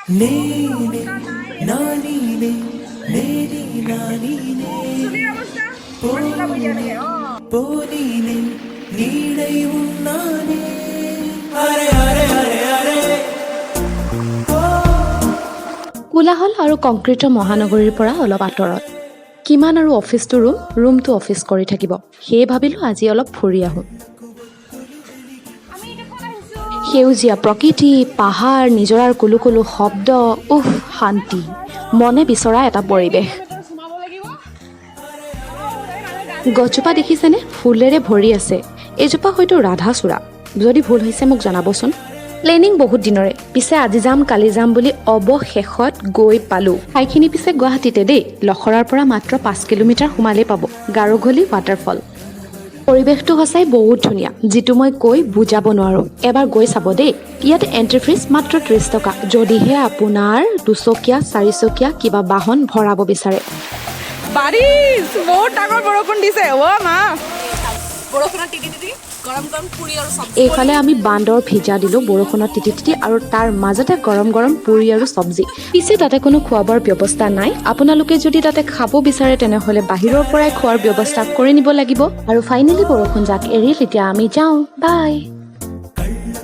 నేనే నానినే నేనే నానినే పోనీనే నీడై ఉన్నానే అరే అరే అరే అరే কোলাহল আৰু কংক্ৰিটৰ মহানগৰীৰ পৰা অলপ আঁতৰত কিমান আৰু অফিচটো ৰুমটো অফিচ কৰি থাকিব সেয়ে ভাবিলোঁ আজি অলপ ফুৰি আহোঁ সেউজীয়া প্ৰকৃতি পাহাৰ নিজৰাৰ কুলু কুলু শব্দ শান্তি মনে বিচৰা এটা পৰিৱেশ গছজোপা দেখিছেনে ফুলেৰে ভৰি আছে এইজোপা হয়তো ৰাধাচূড়া যদি ভুল হৈছে মোক জনাবচোন প্লেনিং বহুত দিনৰে পিছে আজি যাম কালি যাম বুলি অৱশেষত গৈ পালোঁ ঠাইখিনি পিছে গুৱাহাটীতে দেই লখৰাৰ পৰা মাত্ৰ 5 কিলোমিটাৰ সোমালেই পাব গাৰোঘলি ৱাটাৰফল পৰিৱেশটো সঁচাই বহুত ধুনীয়া যিটো মই কৈ বুজাব নোৱাৰোঁ এবাৰ গৈ চাব দেই ইয়াতে এণ্ট্ৰি ফিজ মাত্ৰ 30 টকা যদিহে আপোনাৰ দুচকীয়া চাৰিচকীয়া কিবা বাহন ভৰাব বিচাৰে বাৰিছ বহুত ডাঙৰ বৰষুণ দিছে অ' মা বৰষুণত তিতি তিতি গৰম গৰম পুৰি আৰু চব্জি এইফালে আমি বান্দৰ ভিজা দিলোঁ বৰষুণত তিতি তিতি আৰু তাৰ মাজতে গৰম গৰম পুৰি আৰু চব্জি পিছে তাতে কোনো খোৱা বোৱাৰ ব্যৱস্থা নাই আপোনালোকে যদি তাতে খাব বিচাৰে তেনেহ'লে বাহিৰৰ পৰাই খোৱাৰ ব্যৱস্থা কৰি নিব লাগিব আৰু ফাইনেলি বৰষুণ যাক এৰিল এতিয়া আমি যাওঁ বাই